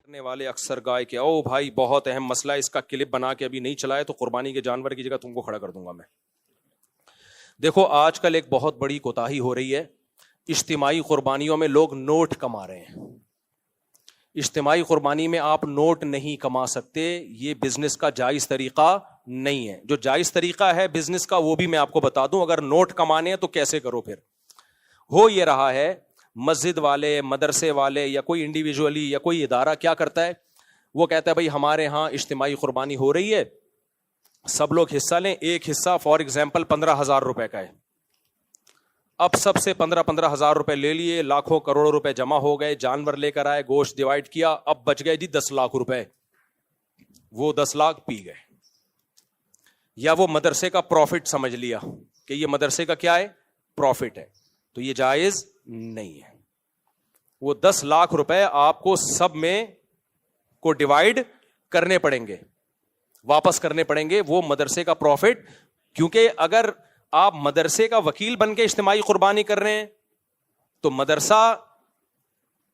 کرنے والے اکثر گائے کہ او بھائی بہت اہم مسئلہ ہے, اس کا کلپ بنا کے ابھی نہیں چلائے تو قربانی کے جانور کی جگہ تم کو کھڑا کر دوں گا میں. دیکھو آج کل ایک بہت بڑی کوتاہی ہو رہی ہے, اجتماعی قربانیوں میں لوگ نوٹ کما رہے ہیں. اجتماعی قربانی میں آپ نوٹ نہیں کما سکتے, یہ بزنس کا جائز طریقہ نہیں ہے. جو جائز طریقہ ہے بزنس کا وہ بھی میں آپ کو بتا دوں. اگر نوٹ کمانے ہیں تو کیسے کرو. پھر ہو یہ رہا ہے مسجد والے, مدرسے والے یا کوئی انڈیویجولی یا کوئی ادارہ کیا کرتا ہے, وہ کہتا ہے بھائی ہمارے ہاں اجتماعی قربانی ہو رہی ہے, سب لوگ حصہ لیں. ایک حصہ فار ایگزامپل 15,000 روپے کا ہے. اب سب سے 15,000 روپے لے لیے, لاکھوں کروڑوں روپے جمع ہو گئے, جانور لے کر آئے, گوشت ڈیوائڈ کیا, اب بچ گئے جی 10 لاکھ روپے. وہ 10 لاکھ پی گئے. یا وہ مدرسے کا پروفٹ سمجھ لیا کہ یہ مدرسے کا کیا ہے, پروفٹ ہے, تو یہ جائز نہیں ہے. وہ 10 لاکھ روپے آپ کو سب میں کو ڈیوائڈ کرنے پڑیں گے, واپس کرنے پڑیں گے. وہ مدرسے کا پروفٹ, کیونکہ اگر آپ مدرسے کا وکیل بن کے اجتماعی قربانی کر رہے ہیں تو مدرسہ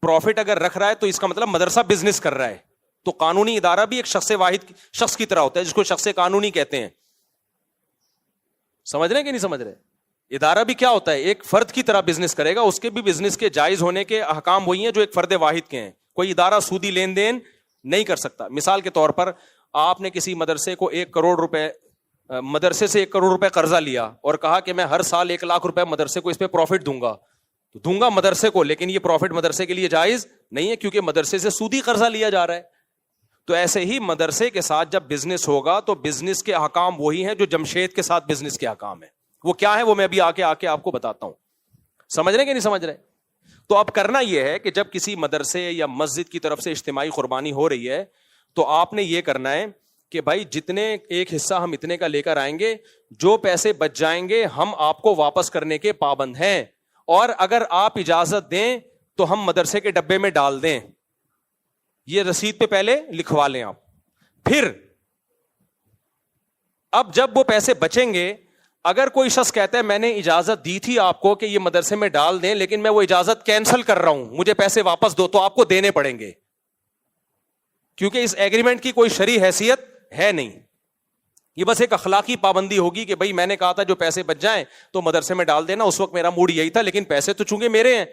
پروفٹ اگر رکھ رہا ہے تو اس کا مطلب مدرسہ بزنس کر رہا ہے. تو قانونی ادارہ بھی ایک شخص واحد شخص کی طرح ہوتا ہے, جس کو شخص قانونی کہتے ہیں. سمجھ رہے ہیں کہ نہیں سمجھ رہے؟ ادارہ بھی کیا ہوتا ہے, ایک فرد کی طرح بزنس کرے گا. اس کے بھی بزنس کے جائز ہونے کے احکام وہی ہیں جو ایک فرد واحد کے ہیں. کوئی ادارہ سودی لین دین نہیں کر سکتا. مثال کے طور پر آپ نے کسی مدرسے کو 1 کروڑ روپے, مدرسے سے 1 کروڑ روپے قرضہ لیا اور کہا کہ میں ہر سال 1 لاکھ روپے مدرسے کو اس پہ پروفٹ دوں گا, تو دوں گا مدرسے کو, لیکن یہ پروفٹ مدرسے کے لیے جائز نہیں ہے کیونکہ مدرسے سے سودی قرضہ لیا جا رہا ہے. تو ایسے ہی مدرسے کے ساتھ جب بزنس ہوگا تو بزنس کے احکام وہی ہیں جو جمشید کے ساتھ بزنس کے احکام ہیں. وہ کیا ہے وہ میں ابھی آ کے آپ کو بتاتا ہوں. سمجھ رہے کہ نہیں سمجھ رہے؟ تو اب کرنا یہ ہے کہ جب کسی مدرسے یا مسجد کی طرف سے اجتماعی قربانی ہو رہی ہے تو آپ نے یہ کرنا ہے کہ بھائی جتنے ایک حصہ ہم اتنے کا لے کر آئیں گے, جو پیسے بچ جائیں گے ہم آپ کو واپس کرنے کے پابند ہیں, اور اگر آپ اجازت دیں تو ہم مدرسے کے ڈبے میں ڈال دیں. یہ رسید پہ پہلے لکھوا لیں آپ. پھر اب جب وہ پیسے بچیں گے, اگر کوئی شخص کہتا ہے میں نے اجازت دی تھی آپ کو کہ یہ مدرسے میں ڈال دیں لیکن میں وہ اجازت کینسل کر رہا ہوں, مجھے پیسے واپس دو, تو آپ کو دینے پڑیں گے, کیونکہ اس ایگریمنٹ کی کوئی شرعی حیثیت ہے نہیں. یہ بس ایک اخلاقی پابندی ہوگی کہ بھائی میں نے کہا تھا جو پیسے بچ جائیں تو مدرسے میں ڈال دینا, اس وقت میرا موڈ یہی تھا, لیکن پیسے تو چونکہ میرے ہیں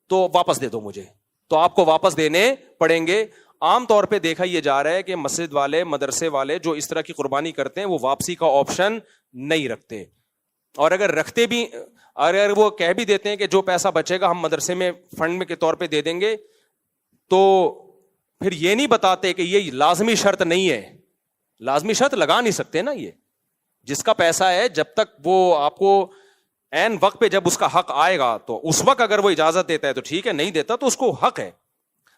تو واپس دے دو مجھے, تو آپ کو واپس دینے پڑیں گے. عام طور پہ دیکھا یہ جا رہا ہے کہ مسجد والے, مدرسے والے جو اس طرح کی قربانی کرتے ہیں وہ واپسی کا آپشن نہیں رکھتے, اور اگر رکھتے بھی, اگر وہ کہہ بھی دیتے ہیں کہ جو پیسہ بچے گا ہم مدرسے میں فنڈ میں کے طور پہ دے دیں گے, تو پھر یہ نہیں بتاتے کہ یہ لازمی شرط نہیں ہے. لازمی شرط لگا نہیں سکتے نا. یہ جس کا پیسہ ہے جب تک وہ آپ کو عین وقت پہ جب اس کا حق آئے گا تو اس وقت اگر وہ اجازت دیتا ہے تو ٹھیک ہے, نہیں دیتا تو اس کو حق ہے.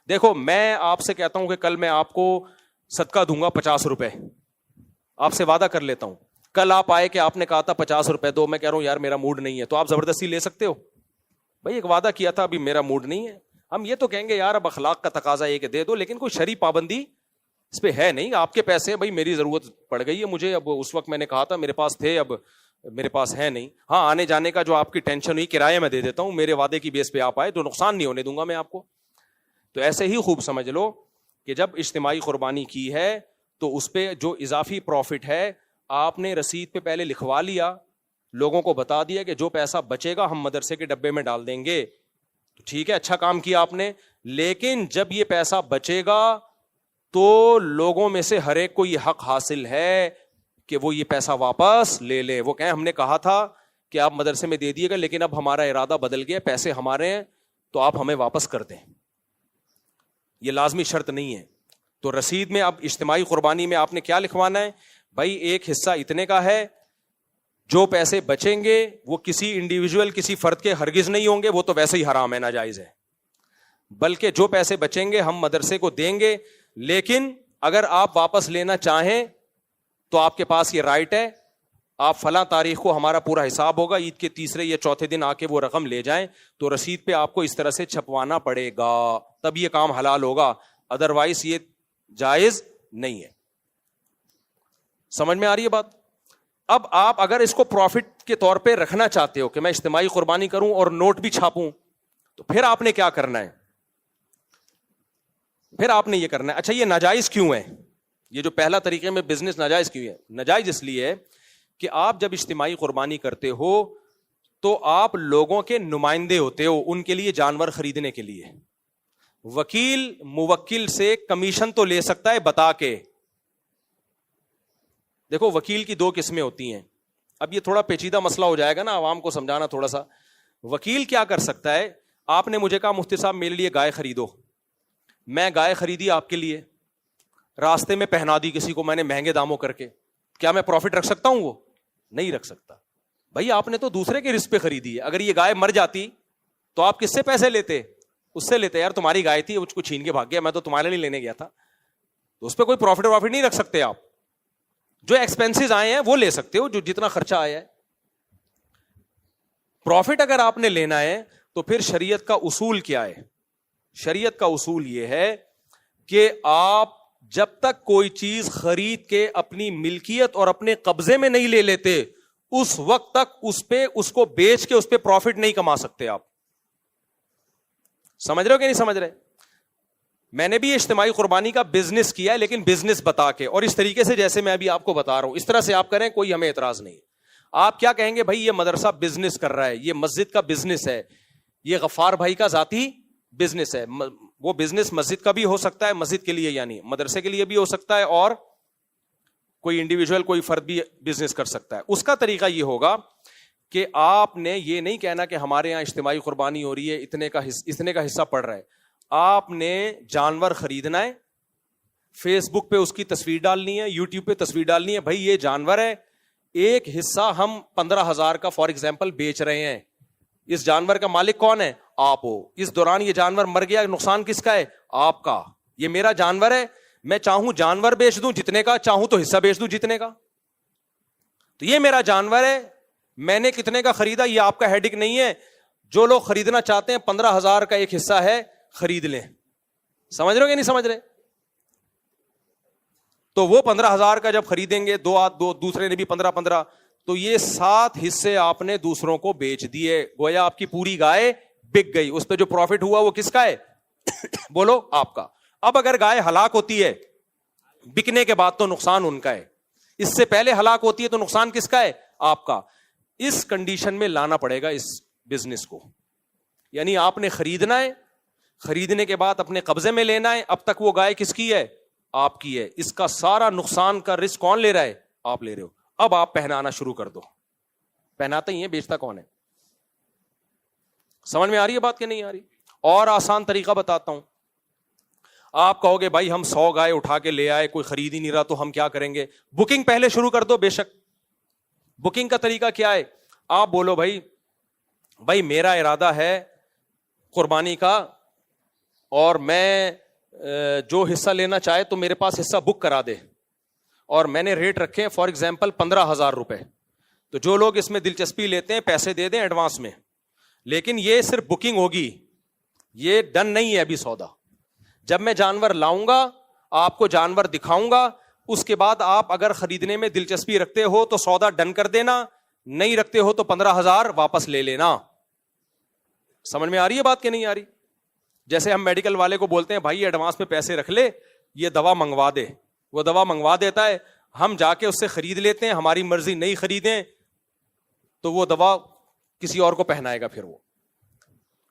دیکھو میں آپ سے کہتا ہوں کہ کل میں آپ کو صدقہ دوں گا 50 روپے, آپ سے وعدہ کر لیتا ہوں. کل آپ آئے کہ آپ نے کہا تھا 50 روپے دو, میں کہہ رہا ہوں یار میرا موڈ نہیں ہے, تو آپ زبردستی لے سکتے ہو؟ بھائی ایک وعدہ کیا تھا, ابھی میرا موڈ نہیں ہے. ہم یہ تو کہیں گے یار اب اخلاق کا تقاضا یہ کہ دے دو, لیکن کوئی شرعی پابندی اس پہ ہے نہیں. آپ کے پیسے بھائی میری ضرورت پڑ گئی ہے مجھے, اب اس وقت میں نے کہا تھا میرے پاس تھے, اب میرے پاس ہے نہیں. ہاں آنے جانے کا جو آپ کی ٹینشن ہوئی کرایہ میں دے دیتا ہوں, میرے وعدے کی بیس پہ آپ آئے تو نقصان نہیں ہونے دوں گا میں آپ کو. تو ایسے ہی خوب سمجھ لو کہ جب اجتماعی قربانی کی ہے تو اس پہ جو اضافی پروفٹ ہے آپ نے رسید پہ پہلے لکھوا لیا, لوگوں کو بتا دیا کہ جو پیسہ بچے گا ہم مدرسے کے ڈبے میں ڈال دیں گے, تو ٹھیک ہے اچھا کام کیا آپ نے. لیکن جب یہ پیسہ بچے گا تو لوگوں میں سے ہر ایک کو یہ حق حاصل ہے کہ وہ یہ پیسہ واپس لے لے. وہ کہیں ہم نے کہا تھا کہ آپ مدرسے میں دے دیے گا, لیکن اب ہمارا ارادہ بدل گیا, پیسے ہمارے ہیں تو آپ ہمیں واپس کر دیں. یہ لازمی شرط نہیں ہے. تو رسید میں اب اجتماعی قربانی میں آپ نے کیا لکھوانا ہے, بھائی ایک حصہ اتنے کا ہے, جو پیسے بچیں گے وہ کسی انڈیویجول کسی فرد کے ہرگز نہیں ہوں گے, وہ تو ویسے ہی حرام ہے, ناجائز ہے. بلکہ جو پیسے بچیں گے ہم مدرسے کو دیں گے, لیکن اگر آپ واپس لینا چاہیں تو آپ کے پاس یہ رائٹ ہے, آپ فلاں تاریخ کو ہمارا پورا حساب ہوگا, عید کے تیسرے یا چوتھے دن آ کے وہ رقم لے جائیں, تو رسید پہ آپ کو اس طرح سے چھپوانا پڑے گا, تب یہ کام حلال ہوگا, ادروائز یہ جائز نہیں ہے. سمجھ میں آ رہی ہے بات؟ اب آپ اگر اس کو پروفٹ کے طور پہ رکھنا چاہتے ہو کہ میں اجتماعی قربانی کروں اور نوٹ بھی چھاپوں, تو پھر آپ نے کیا کرنا ہے, پھر آپ نے یہ کرنا ہے. اچھا یہ ناجائز کیوں ہے؟ یہ جو پہلا طریقے میں بزنس ناجائز کیوں ہے؟ ناجائز اس لیے ہے کہ آپ جب اجتماعی قربانی کرتے ہو تو آپ لوگوں کے نمائندے ہوتے ہو ان کے لیے جانور خریدنے کے لیے. وکیل موکل سے کمیشن تو لے سکتا ہے بتا کے. دیکھو وکیل کی دو قسمیں ہوتی ہیں. اب یہ تھوڑا پیچیدہ مسئلہ ہو جائے گا نا, عوام کو سمجھانا تھوڑا سا. وکیل کیا کر سکتا ہے, آپ نے مجھے کہا مفتی صاحب میرے لیے گائے خریدو, میں گائے خریدی آپ کے لیے, راستے میں پہنا دی کسی کو میں نے مہنگے داموں کر کے, کیا میں پروفٹ رکھ سکتا ہوں؟ وہ نہیں رکھ سکتا. بھائی آپ نے تو دوسرے کے رزق پہ خریدی ہے. اگر یہ گائے مر جاتی تو آپ کس سے پیسے لیتے؟ اس سے لیتے. یار تمہاری گائے تھی اس کو چھین کے بھاگ گیا, میں تو تمہارے لیے لینے گیا تھا. تو اس پہ کوئی پروفٹ نہیں رکھ سکتے آپ. جو ایکسپینسز آئے ہیں وہ لے سکتے ہو, جو جتنا خرچہ آیا ہے. پروفٹ اگر آپ نے لینا ہے تو پھر شریعت کا اصول کیا ہے؟ شریعت کا اصول یہ ہے کہ آپ جب تک کوئی چیز خرید کے اپنی ملکیت اور اپنے قبضے میں نہیں لے لیتے اس وقت تک اس کو بیچ کے اس پہ پروفٹ نہیں کما سکتے آپ. سمجھ رہے ہو کہ نہیں سمجھ رہے؟ میں نے بھی اجتماعی قربانی کا بزنس کیا ہے, لیکن بزنس بتا کے, اور اس طریقے سے جیسے میں ابھی آپ کو بتا رہا ہوں اس طرح سے آپ کریں, کوئی ہمیں اعتراض نہیں. آپ کیا کہیں گے؟ بھائی یہ مدرسہ بزنس کر رہا ہے, یہ مسجد کا بزنس ہے, یہ غفار بھائی کا ذاتی بزنس ہے. وہ بزنس مسجد کا بھی ہو سکتا ہے, مسجد کے لیے یعنی مدرسے کے لیے بھی ہو سکتا ہے, اور کوئی انڈیویجول کوئی فرد بھی بزنس کر سکتا ہے. اس کا طریقہ یہ ہوگا کہ آپ نے یہ نہیں کہنا کہ ہمارے یہاں اجتماعی قربانی ہو رہی ہے, اتنے کا حصہ پڑ رہا ہے. آپ نے جانور خریدنا ہے, فیس بک پہ اس کی تصویر ڈالنی ہے, یوٹیوب پہ تصویر ڈالنی ہے, بھائی یہ جانور ہے, ایک حصہ ہم 15,000 کا فار ایگزامپل بیچ رہے ہیں. اس جانور کا مالک کون ہے؟ آپ ہو. اس دوران یہ جانور مر گیا, نقصان کس کا ہے؟ آپ کا. یہ میرا جانور ہے, میں چاہوں جانور بیچ دوں جتنے کا, چاہوں تو حصہ بیچ دوں جتنے کا. تو یہ میرا جانور ہے, میں نے کتنے کا خریدا یہ آپ کا ہیڈک نہیں ہے. جو لوگ خریدنا چاہتے ہیں 15,000 کا ایک حصہ ہے, خرید لیں. سمجھ رہے ہو کہ نہیں سمجھ رہے؟ تو وہ 15,000 کا جب خریدیں گے, دو دوسرے نے بھی 15,000, تو یہ 7 حصے آپ نے دوسروں کو بیچ دیے. گویا آپ کی پوری گائے بک گئی. اس پہ جو پروفٹ ہوا وہ کس کا ہے؟ بولو, آپ کا. اب اگر گائے ہلاک ہوتی ہے بکنے کے بعد تو نقصان ان کا ہے, اس سے پہلے ہلاک ہوتی ہے تو نقصان کس کا ہے؟ آپ کا. اس کنڈیشن میں لانا پڑے گا اس بزنس کو. یعنی آپ نے خریدنا ہے, خریدنے کے بعد اپنے قبضے میں لینا ہے. اب تک وہ گائے کس کی ہے؟ آپ کی ہے. اس کا سارا نقصان کا رسک کون لے رہا ہے؟ آپ لے رہے ہو. اب آپ پہنانا شروع کر دو. پہناتے ہی ہیں, بیچتا کون ہے؟ سمجھ میں آ رہی ہے بات کہ نہیں آ رہی؟ اور آسان طریقہ بتاتا ہوں. آپ کہو گے بھائی ہم 100 گائے اٹھا کے لے آئے, کوئی خرید ہی نہیں رہا, تو ہم کیا کریں گے؟ بکنگ پہلے شروع کر دو. بے شک بکنگ کا طریقہ کیا ہے؟ آپ بولو بھائی میرا ارادہ ہے قربانی کا, اور میں جو حصہ لینا چاہے تو میرے پاس حصہ بک کرا دے, اور میں نے ریٹ رکھے فار ایگزامپل 15,000 روپے. تو جو لوگ اس میں دلچسپی لیتے ہیں پیسے دے دیں ایڈوانس میں, لیکن یہ صرف بکنگ ہوگی, یہ ڈن نہیں ہے ابھی سودا. جب میں جانور لاؤں گا, آپ کو جانور دکھاؤں گا, اس کے بعد آپ اگر خریدنے میں دلچسپی رکھتے ہو تو سودا ڈن کر دینا, نہیں رکھتے ہو تو 15,000 واپس لے لینا. سمجھ میں آ رہی ہے بات کہ نہیں آ رہی؟ جیسے ہم میڈیکل والے کو بولتے ہیں بھائی ایڈوانس میں پیسے رکھ لے, یہ دوا منگوا دے, وہ دوا منگوا دیتا ہے, ہم جا کے اس سے خرید لیتے ہیں, ہماری مرضی نہیں خریدیں تو وہ دوا کسی اور کو پہنائے گا. پھر وہ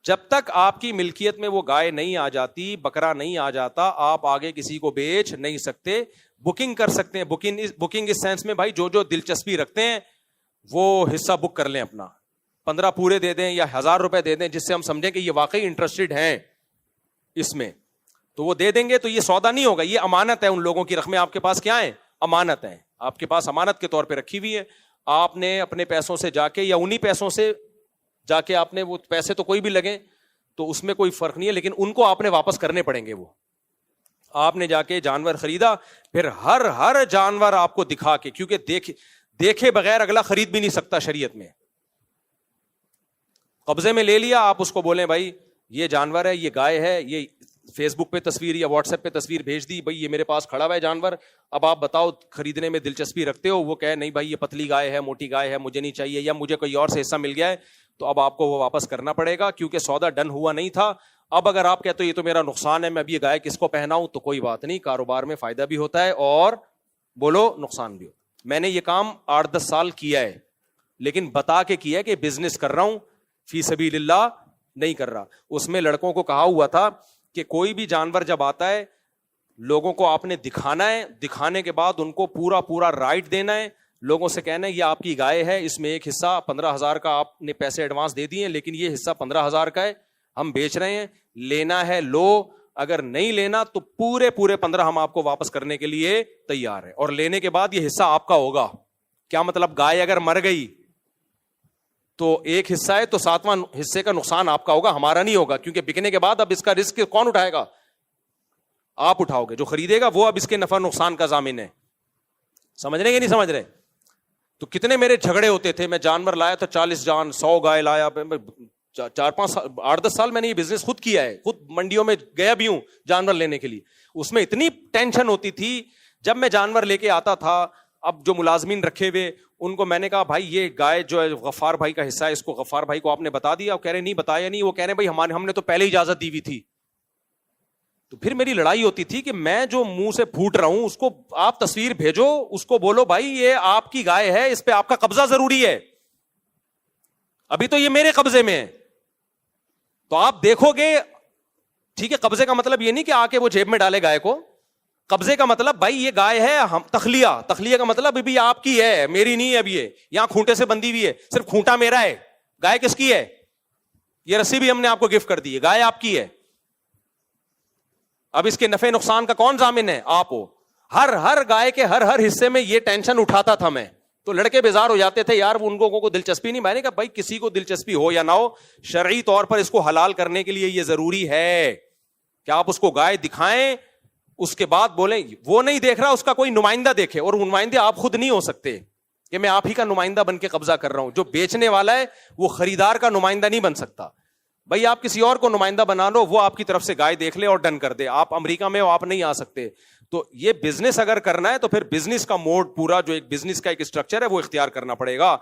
جب تک آپ کی ملکیت میں وہ گائے نہیں آ جاتی, بکرا نہیں آ جاتا, آپ آگے کسی کو بیچ نہیں سکتے. بکنگ کر سکتے ہیں, بکنگ اس سینس میں بھائی جو دلچسپی رکھتے ہیں وہ حصہ بک کر لیں اپنا, 15 پورے دے دیں یا 1,000 روپے دے دیں, جس سے ہم سمجھیں کہ یہ واقعی انٹرسٹڈ ہیں اس میں, تو وہ دے دیں گے. تو یہ سودا نہیں ہوگا, یہ امانت ہے. ان لوگوں کی رقمیں آپ کے پاس کیا ہیں؟ امانت ہیں. آپ کے پاس امانت کے طور پہ رکھی ہوئی ہے. آپ نے اپنے پیسوں سے جا کے یا انہی پیسوں سے جا کے, آپ نے وہ پیسے تو کوئی بھی لگیں تو اس میں کوئی فرق نہیں ہے, لیکن ان کو آپ نے واپس کرنے پڑیں گے. وہ آپ نے جا کے جانور خریدا, پھر ہر جانور آپ کو دکھا کے, کیونکہ دیکھے بغیر اگلا خرید بھی نہیں سکتا شریعت میں. قبضے میں لے لیا, آپ اس کو بولیں بھائی یہ جانور ہے, یہ گائے ہے, یہ فیس بک پہ تصویر یا واٹس ایپ پہ تصویر بھیج دی, بھائی یہ میرے پاس کھڑا ہوا ہے جانور, اب آپ بتاؤ خریدنے میں دلچسپی رکھتے ہو؟ وہ کہے نہیں بھائی یہ پتلی گائے ہے, موٹی گائے ہے, مجھے نہیں چاہیے, یا مجھے کوئی اور سے حصہ مل گیا ہے, تو اب آپ کو وہ واپس کرنا پڑے گا, کیونکہ سودا ڈن ہوا نہیں تھا. اب اگر آپ کہتے ہو یہ تو میرا نقصان ہے, میں اب یہ گائے کس کو پہناؤں, تو کوئی بات نہیں, کاروبار میں فائدہ بھی ہوتا ہے اور بولو نقصان بھی ہوتا ہے. میں نے یہ کام 8-10 سال کیا ہے, لیکن بتا کے کیا ہے کہ بزنس کر رہا ہوں, فی سبیل اللہ نہیں کر رہا. اس میں لڑکوں کو کہا ہوا تھا کہ کوئی بھی جانور جب آتا ہے لوگوں کو آپ نے دکھانا ہے, دکھانے کے بعد ان کو پورا رائٹ دینا ہے, لوگوں سے کہنا ہے یہ آپ کی گائے ہے, اس میں ایک حصہ 15,000 کا آپ نے پیسے ایڈوانس دے دیے, لیکن یہ حصہ 15,000 کا ہے, ہم بیچ رہے ہیں, لینا ہے لو, اگر نہیں لینا تو پورے 15 ہم آپ کو واپس کرنے کے لیے تیار ہیں, اور لینے کے بعد یہ حصہ آپ کا ہوگا. کیا مطلب, گائے اگر مر گئی تو ایک حصہ ہے تو 7واں حصے کا نقصان آپ کا ہوگا, ہمارا نہیں ہوگا, کیونکہ بکنے کے بعد اب اس کا رسک کون اٹھائے گا, آپ اٹھاؤ گے, جو خریدے گا وہ اب اس کے نفع نقصان کا ضامن ہے. سمجھ رہے کہ نہیں سمجھ رہے؟ تو کتنے میرے جھگڑے ہوتے تھے, میں جانور لایا تو 40 جان 100 گائے لایا, 8-10 سال میں نے یہ بزنس خود کیا ہے, خود منڈیوں میں گیا بھی ہوں جانور لینے کے لیے. اس میں اتنی ٹینشن ہوتی تھی جب میں جانور لے کے آتا تھا. اب جو ملازمین رکھے ہوئے ان کو میں نے کہا بھائی یہ گائے جو ہے غفار بھائی کا حصہ ہے, اس کو غفار بھائی کو آپ نے بتا دیا؟ وہ کہہ رہے نہیں بتایا نہیں. وہ کہہ رہے بھائی ہم نے تو پہلے اجازت دی ہوئی تھی. تو پھر میری لڑائی ہوتی تھی کہ میں جو منہ سے پھوٹ رہا ہوں اس کو آپ تصویر بھیجو, اس کو بولو بھائی یہ آپ کی گائے ہے, اس پہ آپ کا قبضہ ضروری ہے, ابھی تو یہ میرے قبضے میں ہے. تو آپ دیکھو گے, ٹھیک ہے, قبضے کا مطلب یہ نہیں کہ آ کے وہ جیب میں ڈالے گائے کو, قبضے کا مطلب بھائی یہ گائے ہے, ہم تخلیہ کا مطلب ابھی آپ کی ہے, میری نہیں ہے. اب یہ یہاں کھونٹے سے بندھی ہوئی ہے, صرف کھونٹا میرا ہے, گائے کس کی ہے؟ یہ رسی بھی ہم نے آپ کو گفٹ کر دی ہے, گائے آپ کی ہے. اب اس کے نفع نقصان کا کون ضامن ہے؟ آپ ہو. ہر گائے کے ہر حصے میں یہ ٹینشن اٹھاتا تھا میں. تو لڑکے بیزار ہو جاتے تھے, یار ان کو دلچسپی نہیں. میں نے کہا بھائی کسی کو دلچسپی ہو یا نہ ہو, شرعی طور پر اس کو حلال کرنے کے لیے یہ ضروری ہے کہ آپ اس کو گائے دکھائیں, اس کے بعد بولیں. وہ نہیں دیکھ رہا, اس کا کوئی نمائندہ دیکھے, اور نمائندے آپ خود نہیں ہو سکتے کہ میں آپ ہی کا نمائندہ بن کے قبضہ کر رہا ہوں. جو بیچنے والا ہے وہ خریدار کا نمائندہ نہیں بن سکتا. بھائی آپ کسی اور کو نمائندہ بنا لو, وہ آپ کی طرف سے گائے دیکھ لے اور ڈن کر دے. آپ امریکہ میں ہو, آپ نہیں آ سکتے. تو یہ بزنس اگر کرنا ہے تو پھر بزنس کا موڈ پورا جو ایک بزنس کا ایک اسٹرکچر ہے وہ اختیار کرنا پڑے گا.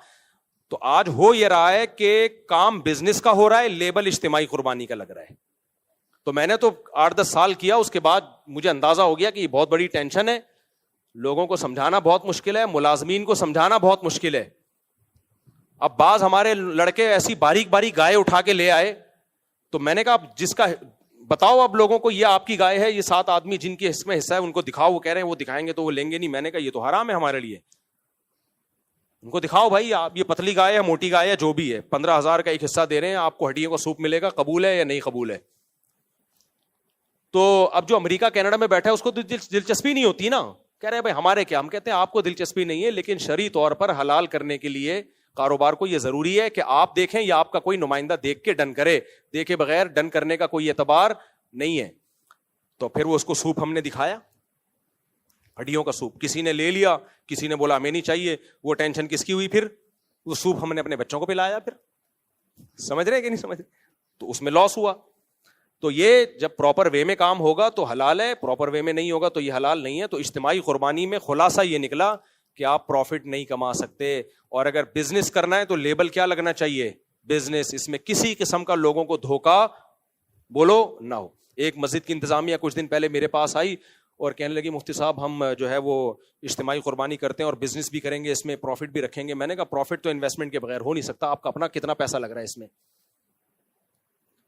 تو آج ہو یہ رہا ہے کہ کام بزنس کا ہو رہا ہے, لیبل اجتماعی قربانی کا لگ رہا ہے. تو میں نے تو 8-10 سال کیا, اس کے بعد مجھے اندازہ ہو گیا کہ یہ بہت بڑی ٹینشن ہے, لوگوں کو سمجھانا بہت مشکل ہے, ملازمین کو سمجھانا بہت مشکل ہے. اب بعض ہمارے لڑکے ایسی باریک گائے اٹھا کے لے آئے, تو میں نے کہا جس کا بتاؤ اب لوگوں کو یہ آپ کی گائے ہے, یہ 7 آدمی جن کے اس میں حصہ ہے ان کو دکھاؤ. وہ کہہ رہے ہیں وہ دکھائیں گے تو وہ لیں گے نہیں. میں نے کہا یہ تو حرام ہے ہمارے لیے, ان کو دکھاؤ بھائی آپ یہ پتلی گائے ہے موٹی گائے ہے جو بھی ہے, 15,000 کا ایک حصہ دے رہے ہیں, آپ کو ہڈیوں کا سوپ ملے گا, قبول ہے یا نہیں قبول ہے؟ تو اب جو امریکہ کینیڈا میں بیٹھا ہے اس کو دلچسپی نہیں ہوتی نا, کہہ رہے ہیں بھائی ہمارے کیا. ہم کہتے ہیں آپ کو دلچسپی نہیں ہے, لیکن شرعی طور پر حلال کرنے کے لیے کاروبار کو یہ ضروری ہے کہ آپ دیکھیں یا آپ کا کوئی نمائندہ دیکھ کے ڈن کرے, دیکھے بغیر ڈن کرنے کا کوئی اعتبار نہیں ہے. تو پھر وہ اس کو سوپ ہم نے دکھایا, ہڈیوں کا سوپ, کسی نے لے لیا, کسی نے بولا ہمیں نہیں چاہیے. وہ ٹینشن کس کی ہوئی؟ پھر وہ سوپ ہم نے اپنے بچوں کو پلایا. پھر سمجھ رہے کہ نہیں سمجھ رہے؟ تو اس میں لاس ہوا. تو یہ جب پراپر وے میں کام ہوگا تو حلال ہے, پراپر وے میں نہیں ہوگا تو یہ حلال نہیں ہے. تو اجتماعی قربانی میں خلاصہ یہ نکلا کہ آپ پروفٹ نہیں کما سکتے, اور اگر بزنس کرنا ہے تو لیبل کیا لگنا چاہیے؟ بزنس. اس میں کسی قسم کا لوگوں کو دھوکا بولو نہ ہو. ایک مسجد کی انتظامیہ کچھ دن پہلے میرے پاس آئی اور کہنے لگی مفتی صاحب ہم جو ہے وہ اجتماعی قربانی کرتے ہیں اور بزنس بھی کریں گے, اس میں پروفٹ بھی رکھیں گے. میں نے کہا پروفٹ تو انویسٹمنٹ کے بغیر ہو نہیں سکتا, آپ کا اپنا کتنا پیسہ لگ رہا ہے اس میں؟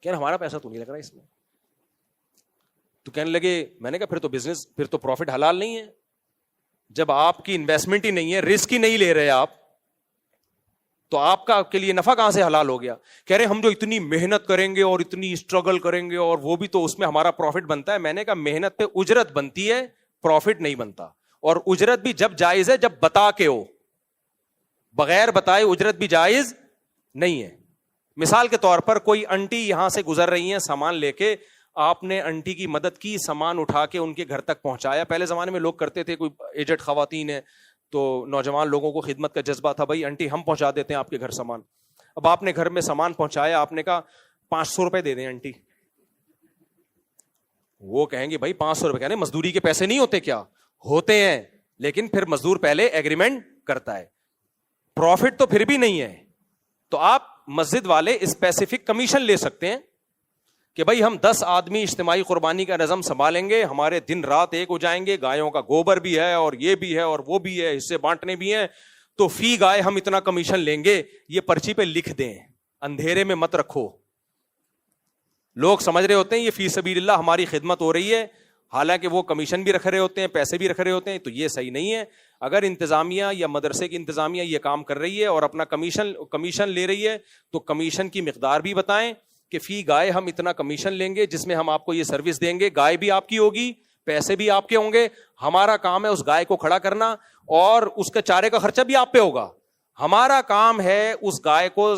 کہنا ہمارا پیسہ تو نہیں لگ رہا ہے اس میں. تو کہنے لگے, میں نے کہا پھر تو بزنس, پھر تو پروفٹ حلال نہیں ہے. جب آپ کی انویسٹمنٹ ہی نہیں ہے, رسک ہی نہیں لے رہے آپ, تو آپ کا کے لیے نفع کہاں سے حلال ہو گیا؟ کہہ رہے ہم جو اتنی محنت کریں گے اور اتنی اسٹرگل کریں گے اور وہ بھی تو اس میں ہمارا پروفٹ بنتا ہے. میں نے کہا محنت پہ اجرت بنتی ہے, پروفٹ نہیں بنتا. اور اجرت بھی جب جائز ہے جب بتا کے ہو, بغیر بتائے اجرت بھی جائز نہیں ہے. مثال کے طور پر کوئی انٹی یہاں سے گزر رہی ہیں سامان لے کے, آپ نے انٹی کی مدد کی, سامان اٹھا کے ان کے گھر تک پہنچایا. پہلے زمانے میں لوگ کرتے تھے, کوئی ایجڈ خواتین ہیں تو نوجوان لوگوں کو خدمت کا جذبہ تھا, بھائی انٹی ہم پہنچا دیتے ہیں آپ کے گھر سامان. اب آپ نے گھر میں سامان پہنچایا, آپ نے کہا 500 روپے دے دیں انٹی. وہ کہیں گے بھائی 500 روپے, کہنے مزدوری کے پیسے نہیں ہوتے کیا؟ ہوتے ہیں, لیکن پھر مزدور پہلے ایگریمنٹ کرتا ہے, پروفٹ تو پھر بھی نہیں ہے. تو آپ مسجد والے اسپیسیفک کمیشن لے سکتے ہیں کہ بھائی ہم 10 آدمی اجتماعی قربانی کا نظم سنبھالیں گے, ہمارے دن رات ایک ہو جائیں گے, گایوں کا گوبر بھی ہے اور یہ بھی ہے اور وہ بھی ہے, حصے بانٹنے بھی ہیں, تو فی گائے ہم اتنا کمیشن لیں گے. یہ پرچی پہ لکھ دیں, اندھیرے میں مت رکھو. لوگ سمجھ رہے ہوتے ہیں یہ فی سبیل اللہ ہماری خدمت ہو رہی ہے, حالانکہ وہ کمیشن بھی رکھ رہے ہوتے ہیں, پیسے بھی رکھ رہے ہوتے ہیں. تو یہ صحیح نہیں ہے. اگر انتظامیہ یا مدرسے کی انتظامیہ یہ کام کر رہی ہے اور اپنا کمیشن لے رہی ہے, تو کمیشن کی مقدار بھی بتائیں کہ فی گائے ہم اتنا کمیشن لیں گے جس میں ہم آپ کو یہ سروس دیں گے. گائے بھی آپ کی ہوگی, پیسے بھی آپ کے ہوں گے, ہمارا کام ہے اس گائے کو کھڑا کرنا اور اس کے چارے کا خرچہ بھی آپ پہ ہوگا. ہمارا کام ہے اس گائے کو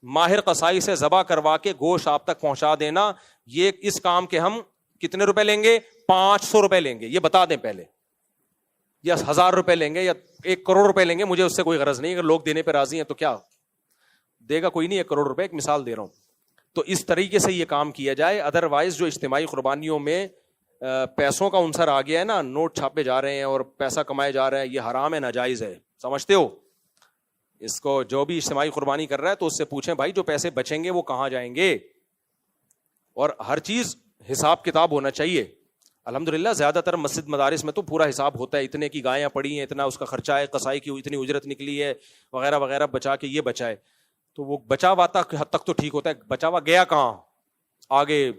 ماہر قصائی سے ذبح کروا کے گوشت آپ تک پہنچا دینا. یہ اس کام کے ہم کتنے روپے لیں گے؟ 500 روپے لیں گے. یہ بتا دیں پہلے, یا 1000 روپے لیں گے یا 1 کروڑ روپے لیں گے, مجھے اس سے کوئی غرض نہیں. اگر لوگ دینے پہ راضی ہیں تو کیا دے گا کوئی نہیں, 1 کروڑ روپے, ایک مثال دے رہا ہوں. تو اس طریقے سے یہ کام کیا جائے. ادروائز جو اجتماعی قربانیوں میں پیسوں کا عنصر آ گیا ہے نا, نوٹ چھاپے جا رہے ہیں اور پیسہ کمائے جا رہے ہیں, یہ حرام ہے, ناجائز ہے. سمجھتے ہو؟ اس کو جو بھی اجتماعی قربانی کر رہا ہے تو اس سے پوچھیں بھائی جو پیسے بچیں گے وہ کہاں جائیں گے, اور ہر چیز حساب کتاب ہونا چاہیے. الحمدللہ زیادہ تر مسجد مدارس میں تو پورا حساب ہوتا ہے, اتنے کی گایاں پڑی ہیں, اتنا اس کا خرچہ ہے, قصائی کی اتنی اجرت نکلی ہے, وغیرہ وغیرہ, بچا کے یہ بچائے. تو وہ بچا ہوا حد تک تو ٹھیک ہوتا ہے, بچا ہوا گیا کہاں آگے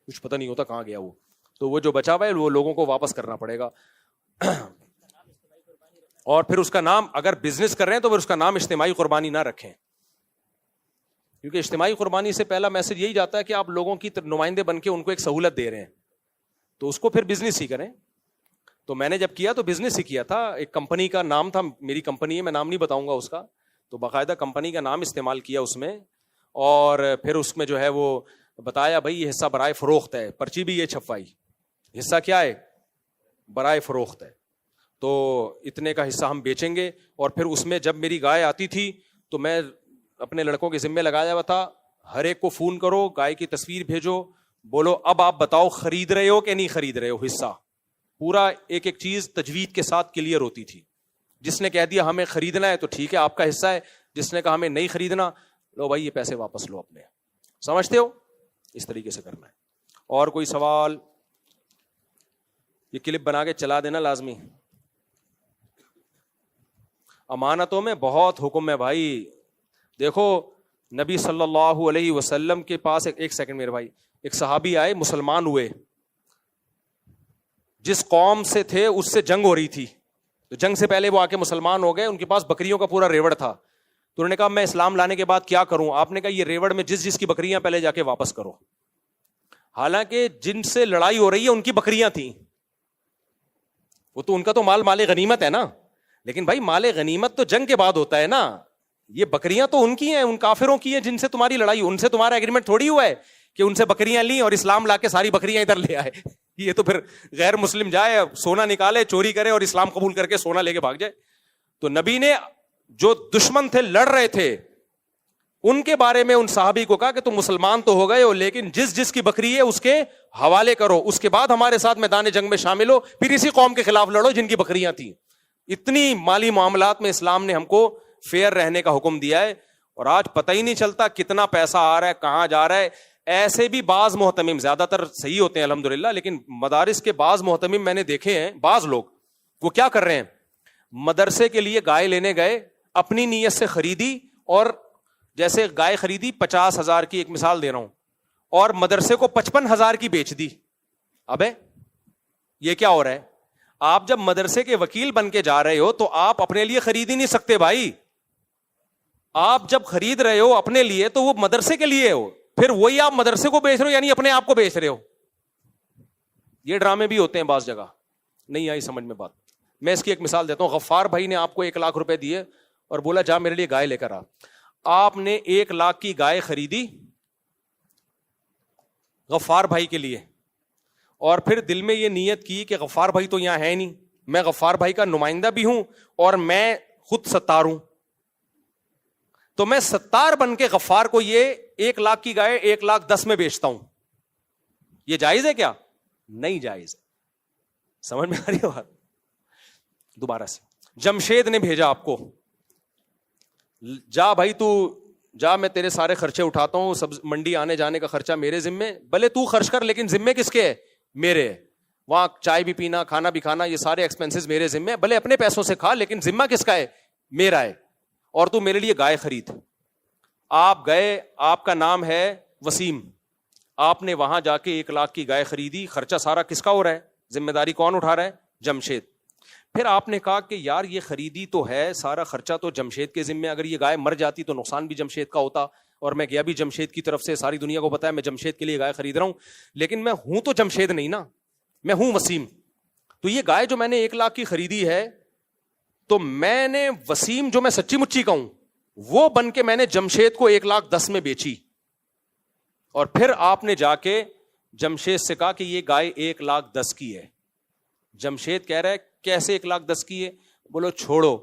کچھ پتہ نہیں ہوتا کہاں گیا وہ. تو وہ جو بچا ہوا ہے وہ لوگوں کو واپس کرنا پڑے گا. اور پھر اس کا نام, اگر بزنس کر رہے ہیں تو پھر اس کا نام اجتماعی قربانی نہ رکھیں, کیونکہ اجتماعی قربانی سے پہلا میسج یہی جاتا ہے کہ آپ لوگوں کی نمائندے بن کے ان کو ایک سہولت دے رہے ہیں, تو اس کو پھر بزنس ہی کریں. تو میں نے جب کیا تو بزنس ہی کیا تھا. ایک کمپنی کا نام تھا, میری کمپنی ہے, میں نام نہیں بتاؤں گا اس کا, تو باقاعدہ کمپنی کا نام استعمال کیا اس میں, اور پھر اس میں جو ہے وہ بتایا بھائی یہ حصہ برائے فروخت ہے, پرچی بھی یہ چھپوائی, حصہ کیا ہے؟ برائے فروخت ہے, تو اتنے کا حصہ ہم بیچیں گے. اور پھر اس میں جب میری گائے آتی تھی تو میں اپنے لڑکوں کے ذمہ لگایا ہوا تھا, ہر ایک کو فون کرو, گائے کی تصویر بھیجو, بولو اب آپ بتاؤ خرید رہے ہو کہ نہیں خرید رہے ہو حصہ. پورا ایک ایک چیز تجوید کے ساتھ کلیئر ہوتی تھی. جس نے کہہ دیا ہمیں خریدنا ہے تو ٹھیک ہے آپ کا حصہ ہے, جس نے کہا ہمیں نہیں خریدنا, لو بھائی یہ پیسے واپس لو اپنے. سمجھتے ہو؟ اس طریقے سے کرنا ہے. اور کوئی سوال؟ یہ کلپ بنا کے چلا دینا لازمی. امانتوں میں بہت حکم ہے بھائی. دیکھو نبی صلی اللہ علیہ وسلم کے پاس ایک سیکنڈ میرے بھائی, ایک صحابی آئے, مسلمان ہوئے, جس قوم سے تھے اس سے جنگ ہو رہی تھی, تو جنگ سے پہلے وہ آ کے مسلمان ہو گئے. ان کے پاس بکریوں کا پورا ریوڑ تھا, تو انہوں نے کہا میں اسلام لانے کے بعد کیا کروں؟ آپ نے کہا یہ ریوڑ میں جس کی بکریاں پہلے جا کے واپس کرو. حالانکہ جن سے لڑائی ہو رہی ہے ان کی بکریاں تھیں, وہ تو ان کا تو مال غنیمت ہے نا, لیکن بھائی مال غنیمت تو جنگ کے بعد ہوتا ہے نا. یہ بکریاں تو ان کی ہیں, ان کافروں کی ہیں جن سے تمہاری لڑائی, ان سے تمہارا ایگریمنٹ تھوڑی ہوا ہے کہ ان سے بکریاں لیں اور اسلام لا کے ساری بکریاں ادھر لے آئے. یہ تو پھر غیر مسلم جائے, سونا نکالے, چوری کرے اور اسلام قبول کر کے سونا لے کے بھاگ جائے. تو نبی نے جو دشمن تھے لڑ رہے تھے ان کے بارے میں ان صحابی کو کہا کہ تم مسلمان تو ہو گئے ہو, لیکن جس کی بکری ہے اس کے حوالے کرو, اس کے بعد ہمارے ساتھ میدان جنگ میں شامل ہو, پھر اسی قوم کے خلاف لڑو جن کی بکریاں تھیں. اتنی مالی معاملات میں اسلام نے ہم کو فیئر رہنے کا حکم دیا ہے. اور آج پتہ ہی نہیں چلتا کتنا پیسہ آ رہا ہے, کہاں جا رہا ہے. ایسے بھی بعض محتمم, زیادہ تر صحیح ہوتے ہیں الحمدللہ, لیکن مدارس کے بعض محتمم میں نے دیکھے ہیں, بعض لوگ وہ کیا کر رہے ہیں, مدرسے کے لیے گائے لینے گئے, اپنی نیت سے خریدی, اور جیسے گائے خریدی 50,000 کی, ایک مثال دے رہا ہوں, اور مدرسے کو 55,000 کی بیچ دی. ابے یہ کیا ہو رہا ہے؟ آپ جب مدرسے کے وکیل بن کے جا رہے ہو تو آپ اپنے لیے خرید ہی نہیں سکتے بھائی. آپ جب خرید رہے ہو اپنے لیے تو وہ مدرسے کے لیے ہو, پھر وہی آپ مدرسے کو بیچ رہے ہو, یعنی اپنے آپ کو بیچ رہے ہو. یہ ڈرامے بھی ہوتے ہیں بعض جگہ. نہیں آئی سمجھ میں بات؟ میں اس کی ایک مثال دیتا ہوں. غفار بھائی نے آپ کو 1,00,000 روپے دیے اور بولا جا میرے لیے گائے لے کر آ. آپ نے 1,00,000 کی گائے خریدی غفار بھائی کے لیے, اور پھر دل میں یہ نیت کی کہ غفار بھائی تو یہاں ہے نہیں, میں غفار بھائی کا نمائندہ بھی ہوں اور میں خود ستار ہوں, تو میں ستار بن کے غفار کو یہ 1,00,000 کی گائے 1,10,000 میں بیچتا ہوں. یہ جائز ہے کیا؟ نہیں جائز. سمجھ میں آ رہی ہے بات؟ دوبارہ سے جمشید نے بھیجا آپ کو, جا بھائی تو جا میں تیرے سارے خرچے اٹھاتا ہوں, سب منڈی آنے جانے کا خرچہ میرے ذمے, بھلے تو خرچ کر لیکن ذمے کس کے ہے؟ میرے. وہاں چائے بھی پینا, کھانا بھی کھانا, یہ سارے ایکسپینسز میرے ذمے, بھلے اپنے پیسوں سے کھا لیکن ذمہ کس کا ہے؟ میرا ہے. اور تو میرے لیے گائے خرید. آپ گئے, آپ کا نام ہے وسیم, آپ نے وہاں جا کے 1 لاکھ کی گائے خریدی, خرچہ سارا کس کا ہو رہا ہے؟ ذمہ داری کون اٹھا رہا ہے؟ جمشید. پھر آپ نے کہا کہ یار یہ خریدی تو ہے, سارا خرچہ تو جمشید کے ذمہ, اگر یہ گائے مر جاتی تو نقصان بھی جمشید کا ہوتا, اور میں گیا بھی جمشید کی طرف سے, ساری دنیا کو پتا ہے میں جمشید کے لیے گائے خرید رہا ہوں, لیکن میں ہوں تو جمشید نہیں نا, میں ہوں وسیم. تو یہ گائے جو میں نے 1 لاکھ کی خریدی ہے, تو میں نے وسیم جو میں سچی مچی کا ہوں وہ بن کے میں نے جمشید کو 1,10,000 میں بیچی. اور پھر آپ نے جا کے جمشید سے کہا کہ یہ گائے 1,10,000 کی ہے. جمشید کہہ رہا ہے کیسے 1,10,000 کی ہے؟ بولو چھوڑو,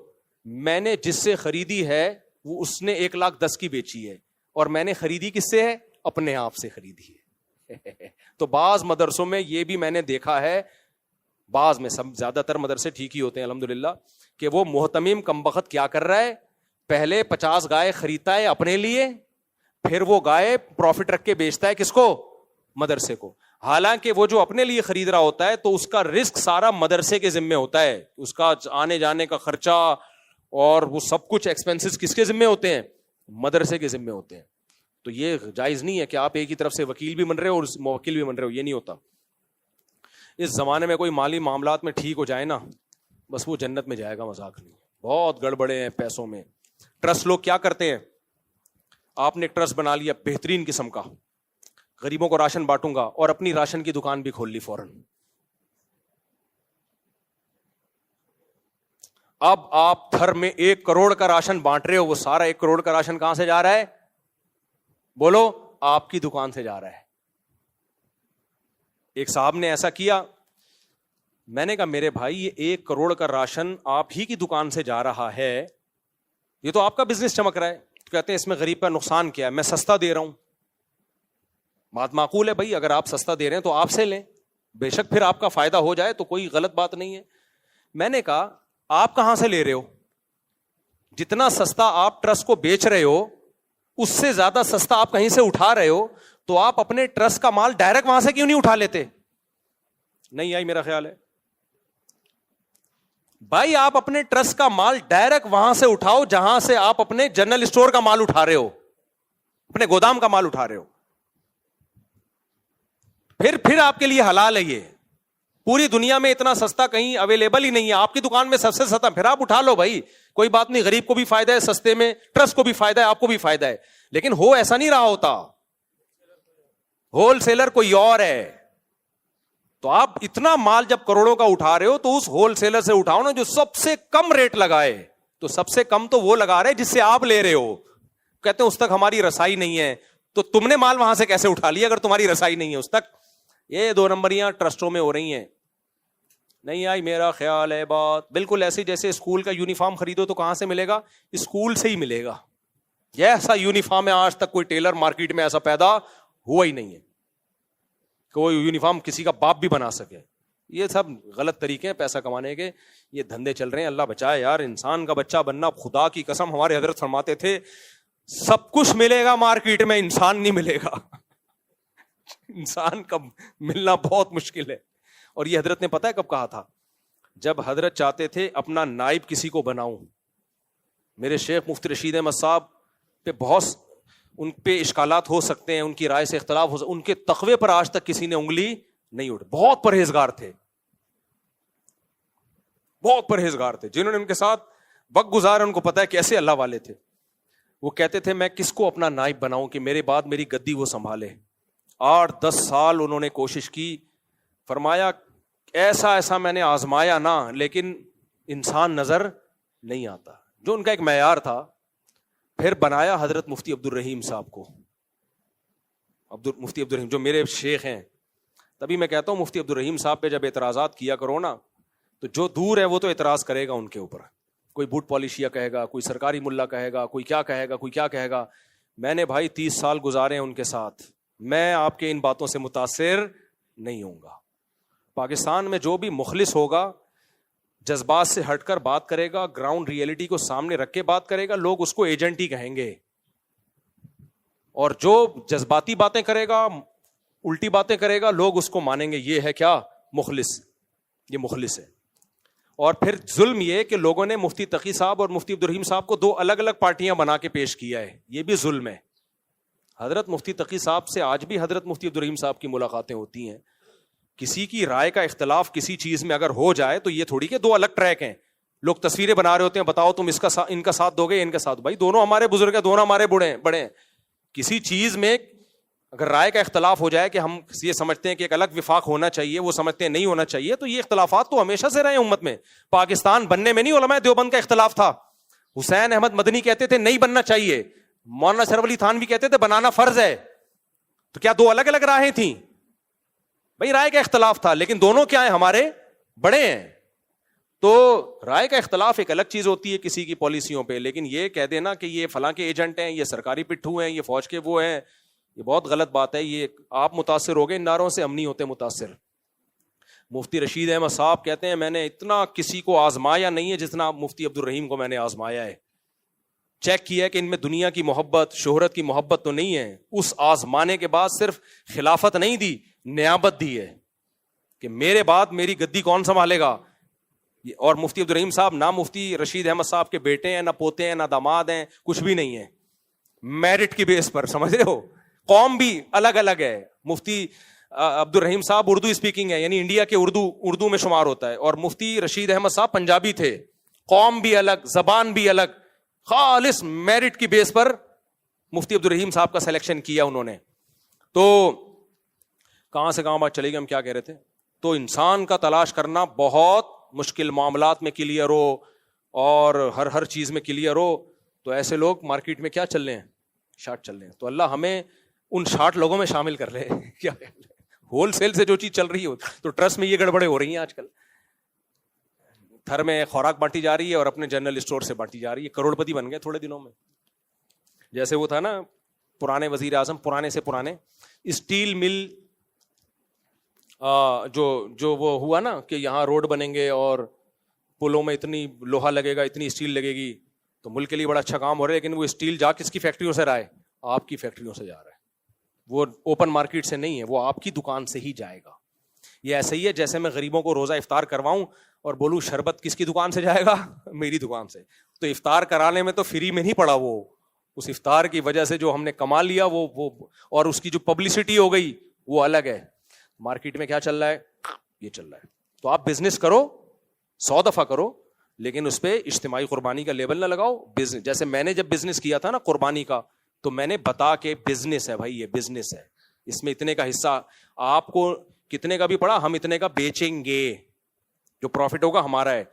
میں نے جس سے خریدی ہے وہ اس نے 1,10,000 کی بیچی ہے, اور میں نے خریدی کس سے ہے؟ اپنے آپ سے خریدی ہے. تو بعض مدرسوں میں یہ بھی میں نے دیکھا ہے, بعض میں, سب زیادہ تر مدرسے ٹھیک ہی ہوتے ہیں الحمدللہ, کہ وہ محتمم کمبخت کیا کر رہا ہے, پہلے 50 گائے خریدتا ہے اپنے لیے, پھر وہ گائے پروفٹ رکھ کے بیچتا ہے کس کو؟ مدرسے کو. حالانکہ وہ جو اپنے لیے خرید رہا ہوتا ہے تو اس کا رسک سارا مدرسے کے ذمے ہوتا ہے, اس کا آنے جانے کا خرچہ اور وہ سب کچھ ایکسپینسز کس کے ذمے ہوتے ہیں؟ مدرسے کے ذمے ہوتے ہیں. تو یہ جائز نہیں ہے کہ آپ ایک ہی طرف سے وکیل بھی بن رہے ہو اور موکل بھی بن رہے ہو, یہ نہیں ہوتا. اس زمانے میں کوئی مالی معاملات میں ٹھیک ہو جائے نا, بس وہ جنت میں جائے گا, مذاق نہیں. بہت گڑبڑے ہیں پیسوں میں. ٹرسٹ لوگ کیا کرتے ہیں, آپ نے ٹرسٹ بنا لیا بہترین قسم کا, غریبوں کو راشن بانٹوں گا, اور اپنی راشن کی دکان بھی کھول لی فوراً. اب آپ تھر میں 1 کروڑ کا راشن بانٹ رہے ہو, وہ سارا 1 کروڑ کا راشن کہاں سے جا رہا ہے؟ بولو, آپ کی دکان سے جا رہا ہے. ایک صاحب نے ایسا کیا, میں نے کہا میرے بھائی یہ 1 کروڑ کا راشن آپ ہی کی دکان سے جا رہا ہے, یہ تو آپ کا بزنس چمک رہا ہے. تو کہتے ہیں اس میں غریب کا نقصان کیا ہے, میں سستا دے رہا ہوں. بات معقول ہے بھائی, اگر آپ سستا دے رہے ہیں تو آپ سے لیں, بے شک پھر آپ کا فائدہ ہو جائے تو کوئی غلط بات نہیں ہے. میں نے کہا آپ کہاں سے لے رہے ہو؟ جتنا سستا آپ ٹرسٹ کو بیچ رہے ہو اس سے زیادہ سستا آپ کہیں سے اٹھا رہے ہو, تو آپ اپنے ٹرسٹ کا مال ڈائریکٹ وہاں سے کیوں نہیں اٹھا لیتے؟ نہیں آئی میرا خیال ہے بھائی, آپ اپنے ٹرسٹ کا مال ڈائریکٹ وہاں سے اٹھاؤ جہاں سے آپ اپنے جنرل اسٹور کا مال اٹھا رہے ہو, اپنے گودام کا مال اٹھا رہے ہو. پھر آپ کے لیے حلال ہے. یہ پوری دنیا میں اتنا سستا کہیں اویلیبل ہی نہیں ہے, آپ کی دکان میں سب سے سستا, پھر آپ اٹھا لو بھائی, کوئی بات نہیں. غریب کو بھی فائدہ ہے سستے میں, ٹرسٹ کو بھی فائدہ ہے, آپ کو بھی فائدہ ہے. لیکن ہو ایسا نہیں رہا ہوتا, ہول سیلر کوئی اور ہے. تو آپ اتنا مال جب کروڑوں کا اٹھا رہے ہو تو اس ہول سیلر سے اٹھاؤ نا جو سب سے کم ریٹ لگائے. تو سب سے کم تو وہ لگا رہے جس سے آپ لے رہے ہو. کہتے ہیں اس تک ہماری رسائی نہیں ہے, تو تم نے مال وہاں سے کیسے اٹھا لیا اگر تمہاری رسائی نہیں ہے اس تک؟ یہ 2 نمبریاں ٹرسٹوں میں ہو رہی ہیں. نہیں آئی میرا خیال ہے بات. بالکل ایسی جیسے اسکول کا یونیفارم خریدو تو کہاں سے ملے گا؟ اسکول سے ہی ملے گا. یہ ایسا یونیفارم ہے, آج تک کوئی ٹیلر مارکیٹ میں ایسا پیدا ہوا ہی نہیں ہے کہ وہ یونیفارم کسی کا باپ بھی بنا سکے. یہ سب غلط طریقے ہیں پیسہ کمانے کے, یہ دھندے چل رہے ہیں. اللہ بچائے یار, انسان کا بچہ بننا, خدا کی قسم ہمارے حضرت فرماتے تھے سب کچھ ملے گا مارکیٹ میں, انسان نہیں ملے گا. انسان کا ملنا بہت مشکل ہے. اور یہ حضرت نے پتہ ہے کب کہا تھا؟ جب حضرت چاہتے تھے اپنا نائب کسی کو بناؤں. میرے شیخ مفتی رشید احمد صاحب پہ بہت ان پہ اشکالات ہو سکتے ہیں, ان کی رائے سے اختلاف ہو سکتے, ان کے تقوی پر آج تک کسی نے انگلی نہیں اٹھائی. بہت پرہیزگار تھے, بہت پرہیزگار تھے. جنہوں نے ان کے ساتھ وقت گزارا ان کو پتا ہے کیسے اللہ والے تھے. وہ کہتے تھے میں کس کو اپنا نائب بناؤں کہ میرے بعد میری گدی وہ سنبھالے. 8-10 سال انہوں نے کوشش کی. فرمایا ایسا میں نے آزمایا نا, لیکن انسان نظر نہیں آتا, جو ان کا ایک معیار تھا. پھر بنایا حضرت مفتی عبد الرحیم صاحب کو. مفتی عبد الرحیم جو میرے شیخ ہیں, تبھی میں کہتا ہوں مفتی عبد الرحیم صاحب پہ جب اعتراضات کیا کرو نا, تو جو دور ہے وہ تو اعتراض کرے گا ان کے اوپر. کوئی بوٹ پالیشیا کہے گا, کوئی سرکاری ملا کہے گا, کوئی کیا کہے گا, کوئی کیا کہے گا. میں نے بھائی 30 سال گزارے ہیں ان کے ساتھ, میں آپ کے ان باتوں سے متاثر نہیں ہوں گا. پاکستان میں جو بھی مخلص ہوگا, جذبات سے ہٹ کر بات کرے گا, گراؤنڈ ریئلٹی کو سامنے رکھ کے بات کرے گا, لوگ اس کو ایجنٹ ہی کہیں گے. اور جو جذباتی باتیں کرے گا, الٹی باتیں کرے گا, لوگ اس کو مانیں گے یہ ہے کیا, مخلص, یہ مخلص ہے. اور پھر ظلم یہ کہ لوگوں نے مفتی تقی صاحب اور مفتی عبدالرحیم صاحب کو دو الگ الگ پارٹیاں بنا کے پیش کیا ہے, یہ بھی ظلم ہے. حضرت مفتی تقی صاحب سے آج بھی حضرت مفتی عبدالرحیم صاحب کی ملاقاتیں ہوتی ہیں. کسی کی رائے کا اختلاف کسی چیز میں اگر ہو جائے تو یہ تھوڑی کہ دو الگ ٹریک ہیں, لوگ تصویریں بنا رہے ہوتے ہیں, بتاؤ تم ان کا ساتھ دو گے, ان کا ساتھ. بھائی دونوں ہمارے بزرگ ہیں, دونوں ہمارے بڑے ہیں. کسی چیز میں اگر رائے کا اختلاف ہو جائے کہ ہم یہ سمجھتے ہیں کہ ایک الگ وفاق ہونا چاہیے, وہ سمجھتے ہیں نہیں ہونا چاہیے, تو یہ اختلافات تو ہمیشہ سے رہے ہیں امت میں. پاکستان بننے میں نہیں علماء دیوبند کا اختلاف تھا. حسین احمد مدنی کہتے تھے نہیں بننا چاہیے, مولانا اشرف علی تھانوی کہتے تھے بنانا فرض ہے. تو کیا دو الگ الگ راہیں تھیں؟ بھائی رائے کا اختلاف تھا, لیکن دونوں کیا ہیں, ہمارے بڑے ہیں. تو رائے کا اختلاف ایک الگ چیز ہوتی ہے کسی کی پالیسیوں پہ, لیکن یہ کہہ دینا کہ یہ فلاں کے ایجنٹ ہیں, یہ سرکاری پٹھو ہیں, یہ فوج کے وہ ہیں, یہ بہت غلط بات ہے. یہ آپ متاثر ہو گئے ان نعروں سے, ہم نہیں ہوتے متاثر. مفتی رشید احمد صاحب کہتے ہیں میں نے اتنا کسی کو آزمایا نہیں ہے جتنا مفتی عبدالرحیم کو میں نے آزمایا ہے. چیک کیا ہے کہ ان میں دنیا کی محبت, شہرت کی محبت تو نہیں ہے. اس آزمانے کے بعد صرف خلافت نہیں دی, نیابت دی ہے کہ میرے بعد میری گدی کون سنبھالے گا. اور مفتی عبدالرحیم صاحب نہ مفتی رشید احمد صاحب کے بیٹے ہیں, نہ پوتے ہیں, نہ داماد ہیں, کچھ بھی نہیں ہے. میرٹ کی بیس پر, سمجھ رہے ہو, قوم بھی الگ الگ ہے. مفتی عبدالرحیم صاحب اردو اسپیکنگ ہے, یعنی انڈیا کے اردو میں شمار ہوتا ہے, اور مفتی رشید احمد صاحب پنجابی تھے. قوم بھی الگ, زبان بھی الگ. خالص میرٹ کی بیس پر مفتی عبدالرحیم صاحب کا سلیکشن کیا انہوں نے. تو کہاں سے کہاں بات چلے گی, ہم کیا کہہ رہے تھے. تو انسان کا تلاش کرنا بہت مشکل, معاملات میں کلیئر ہو اور ہر چیز میں کلیئر ہو. تو ایسے لوگ مارکیٹ میں کیا چل رہے ہیں, شارٹ چل رہے ہیں. تو اللہ ہمیں ان 60 لوگوں میں شامل کر لے. کیا ہول سیل سے جو چیز چل رہی ہو, تو ٹرسٹ میں یہ گڑبڑیں ہو رہی ہیں آج کل. تھر میں خوراک بانٹی جا رہی ہے اور اپنے جنرل اسٹور سے بانٹی جا رہی ہے. کروڑپتی بن گئے تھوڑے دنوں میں. جیسے وہ تھا نا پرانے وزیر اعظم, پرانے سے پرانے, اسٹیل مل جو وہ ہوا نا کہ یہاں روڈ بنیں گے اور پلوں میں اتنی لوہا لگے گا, اتنی اسٹیل لگے گی, تو ملک کے لیے بڑا اچھا کام ہو رہا ہے. لیکن وہ اسٹیل جا کس کی فیکٹریوں سے رہا ہے, آپ کی فیکٹریوں سے جا رہا ہے. وہ اوپن مارکیٹ سے نہیں ہے, وہ آپ کی دکان سے ہی جائے گا. یہ ایسے ہی ہے جیسے میں غریبوں کو روزہ افطار کرواؤں اور بولوں شربت کس کی دکان سے جائے گا, میری دکان سے. تو افطار کرانے میں تو فری میں نہیں پڑا, وہ اس افطار کی وجہ سے جو ہم نے کما لیا وہ اور اس کی جو پبلسٹی ہو گئی وہ الگ ہے. مارکیٹ میں کیا چل رہا ہے, یہ چل رہا ہے. تو آپ بزنس کرو, 100 دفعہ کرو, لیکن اس پہ اجتماعی قربانی کا لیبل نہ لگاؤ. جیسے میں نے جب بزنس کیا تھا نا قربانی کا, تو میں نے بتا کہ بزنس ہے بھائی, یہ بزنس ہے, اس میں اتنے کا حصہ آپ کو کتنے کا بھی پڑا, ہم اتنے کا بیچیں گے, جو پروفٹ ہوگا ہمارا ہے.